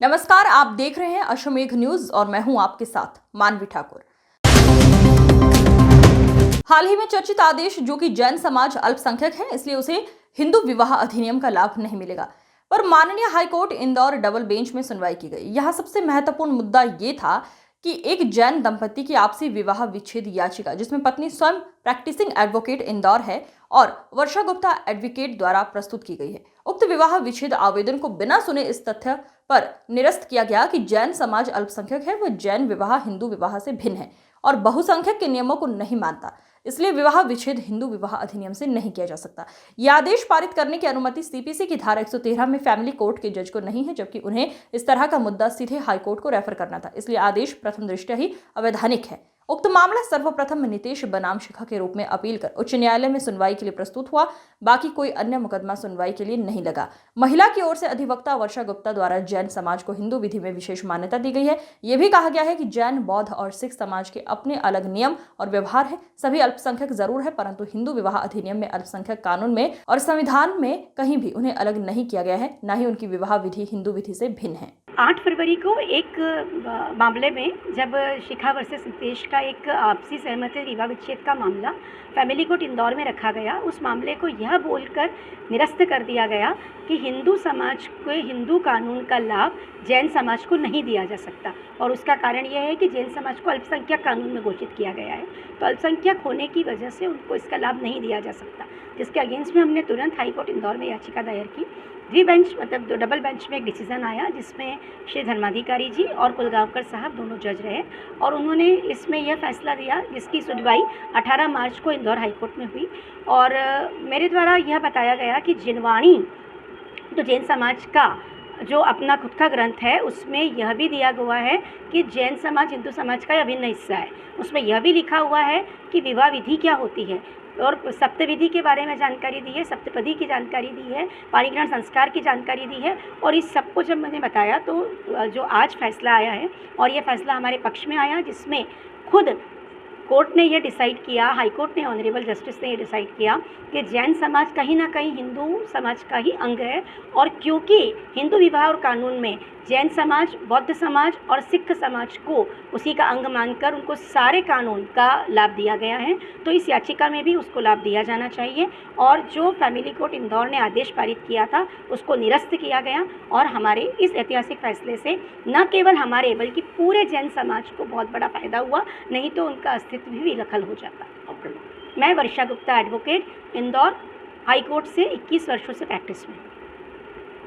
नमस्कार, आप देख रहे हैं अश्वमेघ न्यूज और मैं हूं आपके साथ मानवी ठाकुर। हाल ही में चर्चित आदेश जो कि जैन समाज अल्पसंख्यक है, इसलिए उसे हिंदू विवाह अधिनियम का लाभ नहीं मिलेगा, पर माननीय हाईकोर्ट इंदौर डबल बेंच में सुनवाई की गई। यहाँ सबसे महत्वपूर्ण मुद्दा ये था कि एक जैन दंपति की आपसी विवाह विच्छेद याचिका, जिसमें पत्नी स्वयं प्रैक्टिसिंग एडवोकेट इंदौर है और वर्षा गुप्ता एडवोकेट द्वारा प्रस्तुत की गई है। उक्त विवाह विच्छेद आवेदन को बिना सुने इस तथ्य पर निरस्त किया गया कि जैन समाज अल्पसंख्यक है, वह जैन विवाह हिंदू विवाह से भिन्न है और बहुसंख्यक के नियमों को नहीं मानता, इसलिए विवाह विच्छेद हिंदू विवाह अधिनियम से नहीं किया जा सकता। यह आदेश पारित करने की अनुमति सीपीसी की धारा 113 में फैमिली कोर्ट के जज को नहीं है, जबकि उन्हें इस तरह का मुद्दा सीधे हाईकोर्ट को रेफर करना था, इसलिए आदेश प्रथम दृष्टया ही अवैधानिक है। उक्त मामला सर्वप्रथम नितेश बनाम शिखा के रूप में अपील कर उच्च न्यायालय में सुनवाई के लिए प्रस्तुत हुआ। बाकी कोई अन्य मुकदमा सुनवाई के लिए नहीं लगा। महिला की ओर से अधिवक्ता वर्षा गुप्ता द्वारा जैन समाज को हिंदू विधि में विशेष मान्यता दी गई है। यह भी कहा गया है कि जैन, बौद्ध और सिख समाज के अपने अलग नियम और व्यवहार है। सभी अल्पसंख्यक जरूर है, परंतु हिंदू विवाह अधिनियम में, अल्पसंख्यक कानून में और संविधान में कहीं भी उन्हें अलग नहीं किया गया है, न ही उनकी विवाह विधि हिंदू विधि से भिन्न है। 8 फरवरी को एक मामले में जब शिखा वर्सेस नितेश का एक आपसी सहमति विवाह विच्छेद का मामला फैमिली कोर्ट इंदौर में रखा गया, उस मामले को यह बोलकर निरस्त कर दिया गया कि हिंदू समाज को हिंदू कानून का लाभ जैन समाज को नहीं दिया जा सकता। और उसका कारण यह है कि जैन समाज को अल्पसंख्यक कानून में घोषित किया गया है, तो अल्पसंख्यक होने की वजह से उनको इसका लाभ नहीं दिया जा सकता, जिसके अगेंस्ट में हमने तुरंत हाईकोर्ट इंदौर में याचिका दायर की। बेंच मतलब डबल बेंच में एक डिसीजन आया, जिसमें श्री धर्माधिकारी जी और कुलगांवकर साहब दोनों जज रहे और उन्होंने इसमें यह फैसला दिया, जिसकी सुनवाई 18 मार्च को इंदौर हाईकोर्ट में हुई। और मेरे द्वारा यह बताया गया कि जिनवाणी तो जैन समाज का जो अपना खुद का ग्रंथ है, उसमें यह भी दिया हुआ है कि जैन समाज हिंदू समाज का अभिन्न हिस्सा है। उसमें यह भी लिखा हुआ है कि विवाह विधि क्या होती है और सप्तविधि के बारे में जानकारी दी है, सप्तपदी की जानकारी दी है, पाणिग्रहण संस्कार की जानकारी दी है। और इस सबको जब मैंने बताया तो जो आज फैसला आया है और यह फैसला हमारे पक्ष में आया, जिसमें खुद कोर्ट ने यह डिसाइड किया, हाई कोर्ट ने, ऑनरेबल जस्टिस ने यह डिसाइड किया कि जैन समाज कहीं ना कहीं हिंदू समाज का ही अंग है। और क्योंकि हिंदू विवाह और कानून में जैन समाज, बौद्ध समाज और सिख समाज को उसी का अंग मानकर उनको सारे कानून का लाभ दिया गया है, तो इस याचिका में भी उसको लाभ दिया जाना चाहिए। और जो फैमिली कोर्ट इंदौर ने आदेश पारित किया था, उसको निरस्त किया गया और हमारे इस ऐतिहासिक फैसले से न केवल हमारे बल्कि पूरे जैन समाज को बहुत बड़ा फायदा हुआ, नहीं तो उनका अस्तित्व भी विलखल हो जाता। मैं Varsha Gupta advocate Indore high court से 21 वर्षों से प्रैक्टिस में।